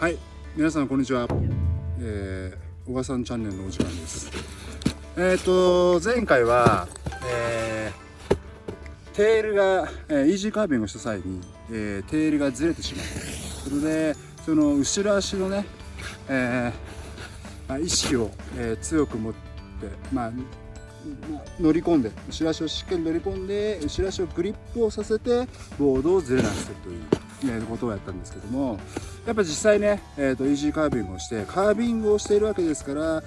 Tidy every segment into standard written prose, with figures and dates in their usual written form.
はい、皆さんこんにちは。小川さんチャンネルのお時間です。前回は、テールが、イージーカービングをした際に、テールがずれてしまった。それでその後ろ足のね、意識を、強く持って、乗り込んで、後ろ足をしっかり乗り込んで、後ろ足をグリップをさせてボードをずれなくするという、ことをやったんですけども、やっぱ実際ね、イージーカービングをしてカービングをしているわけですから、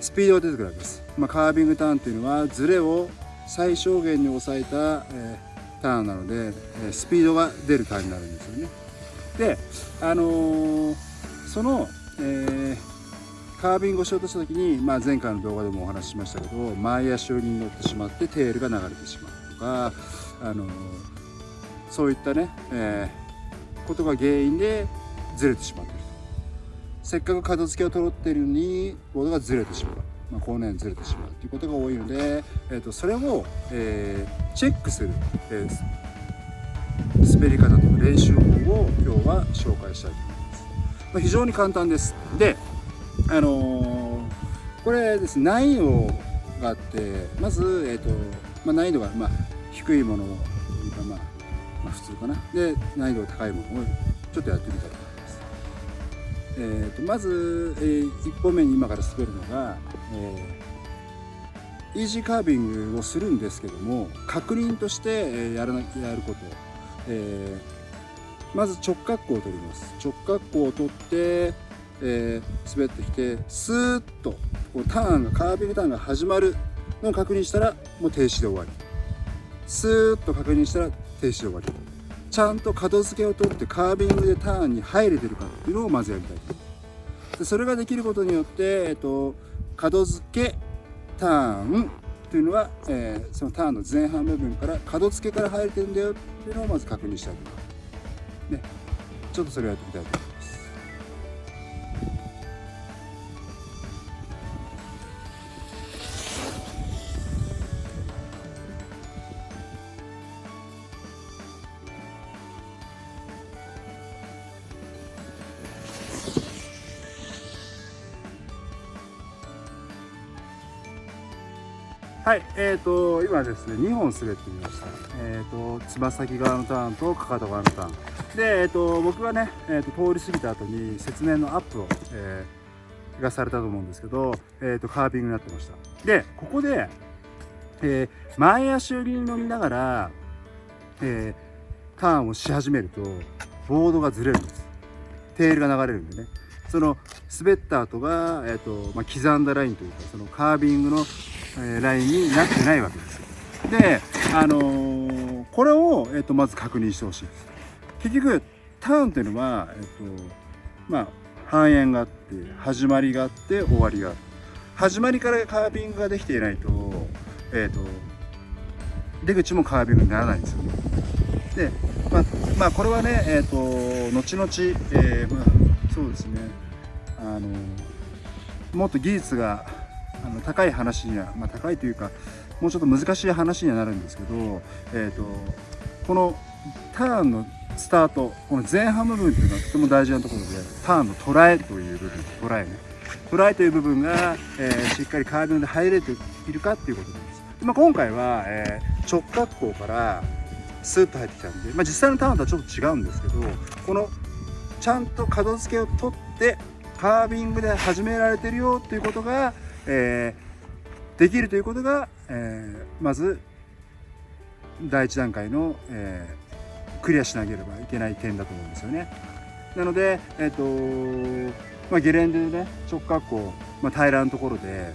スピードが出てくるわけです。カービングターンというのはズレを最小限に抑えた、ターンなので、スピードが出るターンになるんですよね。で、その、カービングをしようとした時に、前回の動画でもお話ししましたけど、前足寄りに乗ってしまってテールが流れてしまうとか、そういったね、ことが原因でずれてしまっていると。せっかく角付けを取っているのにボードがずれてしまう、このようにずれてしまうということが多いので、それを、チェックする、滑り方とか練習法を今日は紹介したいと思います。非常に簡単です。で、これですね、難易度があって、まず、難易度が低いものというか、普通かな。で、難易度が高いものをちょっとやってみたいと思います。まず、1本目に今から滑るのが、イージーカービングをするんですけども、確認として、やること、まず直角行を取ります。直角行を取って、滑ってきてスーッとこうカービングターンが始まるのを確認したらもう停止で終わり。スーッと確認したら停止で終わり。ちゃんと角付けを取ってカービングでターンに入れてるかっていうのをまずやりたいで、それができることによって、角付けターンというのは、そのターンの前半部分から角付けから入れてるんだよっていうのをまず確認したいと思いますね。ちょっとそれをやってみたいと思います。はい、今ですね、2本滑ってみました。つま先側のターンとかかと側のターンで、僕がね、通り過ぎた後に雪面のアップを、がされたと思うんですけど、カービングになってました。で、ここで、前足寄りに乗りながら、ターンをし始めるとボードがずれるんです。テールが流れるんでね、その滑った後が、刻んだラインというか、そのカービングのラインになってないわけですよ。で、これを、まず確認してほしいです。結局ターンというのは、半円があって始まりがあって終わりがある。始まりからカービングができていないと、出口もカービングにならないんですよね。で、これはね、後々、そうですね、もっと技術が高い話には、高いというかもうちょっと難しい話にはなるんですけど、このターンのスタート、この前半部分というのはとても大事なところで、ターンのトライという部分、トライという部分が、しっかりカービングで入れているかっていうことなんです。今回は、直角行からスーッと入ってきたんで、実際のターンとはちょっと違うんですけど、このちゃんと角付けを取ってカービングで始められてるよっていうことが、できるということが、まず第一段階の、クリアしなければいけない点だと思うんですよね。なので、ゲレンデでね、直角行、平らなところで、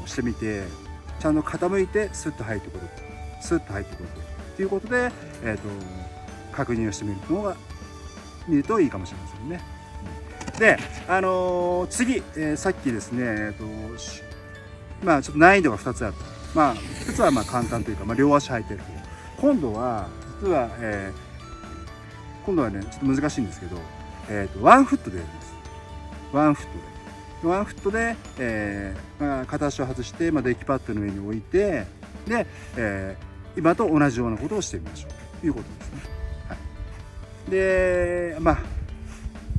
してみて、ちゃんと傾いてスッと入ってくるということで、確認をしてみるといいかもしれませんね。で、次、さっきですね、ちょっと難易度が2つある。1つは簡単というか、両足履いてる。今度は実は、今度はねちょっと難しいんですけど、ワンフットでやります。ワンフットで、片足を外して、デッキパッドの上に置いて、で、今と同じようなことをしてみましょうということですね。はい、で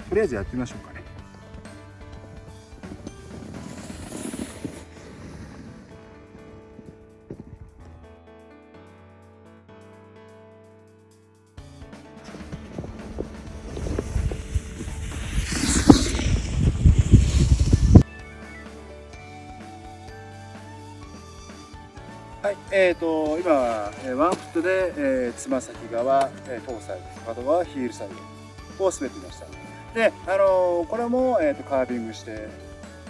とりあえずやってみましょうかね。はい、今はワンフットで、つま先側、トーサイド、角はヒールサイドを滑っていました。で、これも、カービングして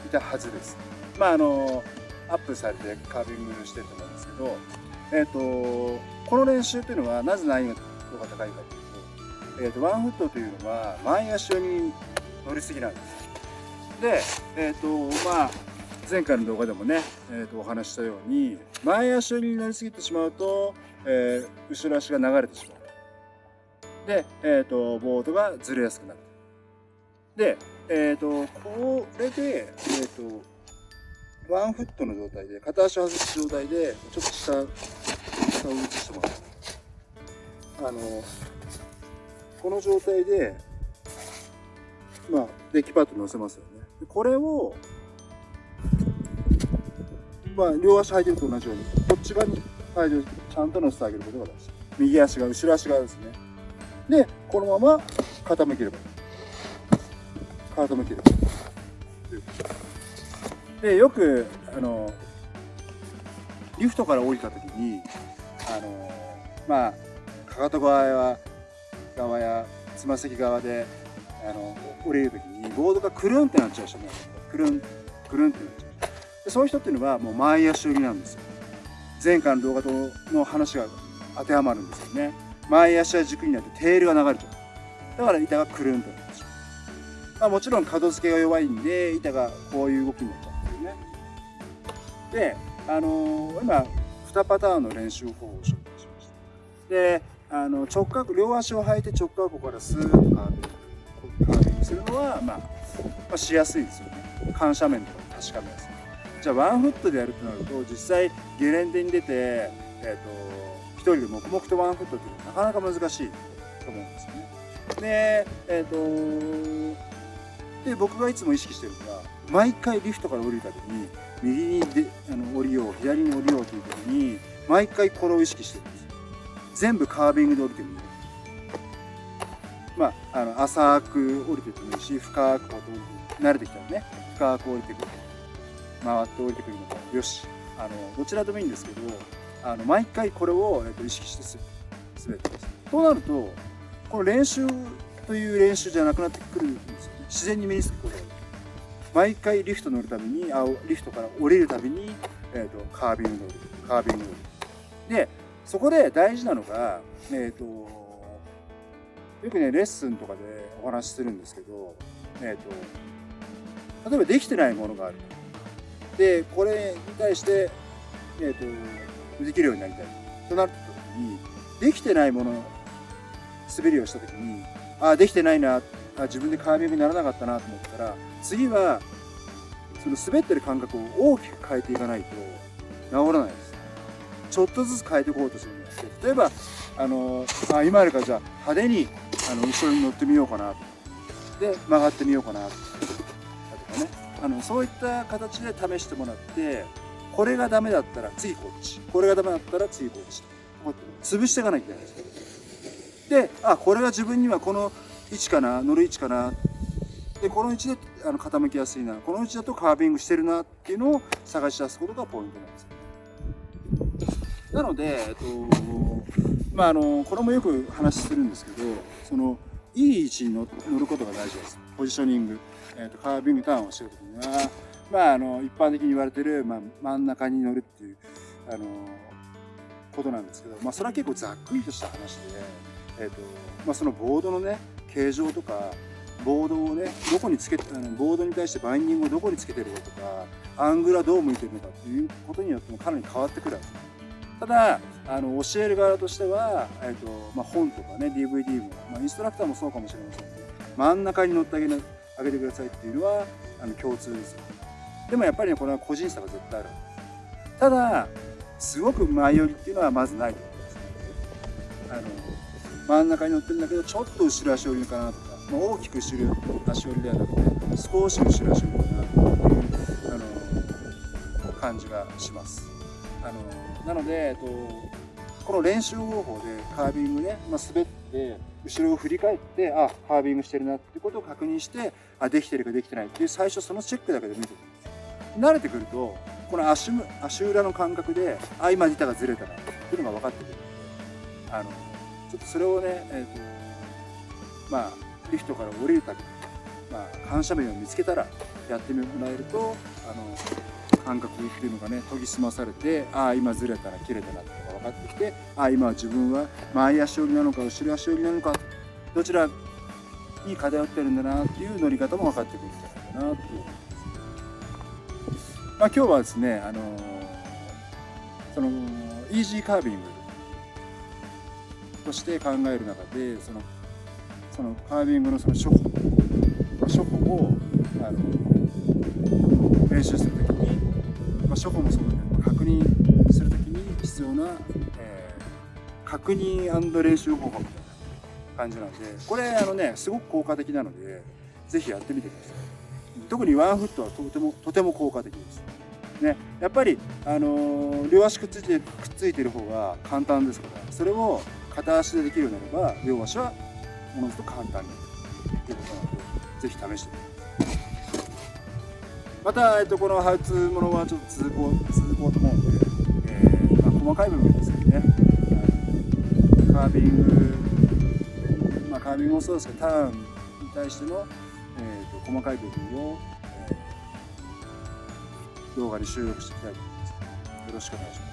いたはずです。アップされてカービングしてると思うんですけど、この練習というのはなぜ難易度が高いかというと、ワンフットというのは前足に乗りすぎなんです。で、前回の動画でもね、お話ししたように前足に乗りすぎてしまうと、後ろ足が流れてしまう。で、ボードがずれやすくなる。で、これで、ワンフットの状態で片足を外す状態でちょっと下を映してもらう。この状態でデッキパッド乗せますよね。でこれを両足履いてると同じようにこっち側に体重ちゃんと乗せてあげることが大事。右足が後ろ足側ですね。でこのまま傾ければでよくリフトから降りた時にかかと側やつま先側で降りる時にボードがくるんってなっちゃう人もいます。くるんってなっちゃう。でそういう人っていうのはもう前足寄りなんですよ。前回の動画の話が当てはまるんですよね。前足は軸になってテールが流れちゃう。だから板がくるんとなってしまう。もちろん角付けが弱いんで板がこういう動きになっちゃうんですよね。で、今2パターンの練習方法を紹介しました。で、直角両足を履いて直角からスーッとカービングするのはしやすいですよね。緩斜面とか確かめやすい。じゃあワンフットでやるとなると実際ゲレンデに出て、一人で黙々とワンフットっていうのはなかなか難しいと思うんですよね。で僕がいつも意識してるのは毎回リフトから降りるたびに右に降りよう左に降りようという時に毎回これを意識してるんです。全部カービングで降りてみる。浅く降りててもいいし深くこうやって降りて慣れてきたらね深く降りてくる回って降りてくるのもよしどちらでもいいんですけど毎回これを意識して滑ってます。となるとこの練習という練習じゃなくなってくるんですよね。自然に身につくことが毎回リフト乗るたびにリフトから降りるたびに、カービング乗るでそこで大事なのがよくねレッスンとかでお話しするんですけど、例えばできてないものがあるでこれに対して、できるようになりたいとなった時にできてないもの滑りをした時にできてないな自分でカービングにならなかったなと思ったら次はその滑ってる感覚を大きく変えていかないと治らないです。ちょっとずつ変えていこうとするんですけど例えば今あるからじゃあ派手に後ろに乗ってみようかなとで曲がってみようかなとかねそういった形で試してもらってこれがダメだったら次こっちこれがダメだったら次こっちこうやって潰していかなきゃいけないです。でこれが自分にはこの位置かな乗る位置かなでこの位置で傾きやすいなこの位置だとカービングしてるなっていうのを探し出すことがポイントなんです。なので、これもよく話するんですけどいい位置に乗ることが大事です。ポジショニング、カービングターンをしてる時には、一般的に言われてる、真ん中に乗るっていう、ことなんですけど、それは結構ざっくりとした話で、そのボードのね形状とかボードをねどこにつけてボードに対してバインディングをどこにつけてるかとかアングルはどう向いてるのかっていうことによってもかなり変わってくるわけです。ただ教える側としては、本とかね DVD も、インストラクターもそうかもしれませんけど真ん中に乗ってあげてくださいっていうのは共通ですよ。でもやっぱりねこれは個人差が絶対ある。ただすごく前寄りっていうのはまずないと思います。真ん中に乗ってるんだけどちょっと後ろ足寄りかなとか大きく後ろ足折りではなくて少し後ろ足折りだなという感じがします。なので、この練習方法でカービングね、滑って後ろを振り返ってカービングしてるなってことを確認してできてるかできてないっていう最初そのチェックだけで見てくるんです。慣れてくるとこの足裏の感覚で今板がずれたなっていうのが分かってくるので、ちょっとそれをね、リフトから降りるたびに、緩斜面を見つけたらやってもらえると感覚っていうのがね研ぎ澄まされて今ずれたな切れたなっていうのが分かってきて今自分は前足寄りなのか後ろ足寄りなのかどちらに偏ってるんだなっていう乗り方も分かってくるんじゃないかなっていう。今日はですねそのイージーカービングとして考える中でそのカービングのその初歩を練習するときに、初歩もそうだけど確認するときに必要な、確認&練習方法みたいな感じなので、これすごく効果的なのでぜひやってみてください。特にワンフットはとても効果的ですね。やっぱり、両足くっついてる方が簡単ですから、それを片足でできるようになれば両足はおのずと簡単にということなのでぜひ試してみてください。また、このハウツーものはちょっと続こうと思うので、細かい部分ですけどね、カービングもそうですけどターンに対しての、細かい部分を、動画に収録していきたいと思います。よろしくお願いします。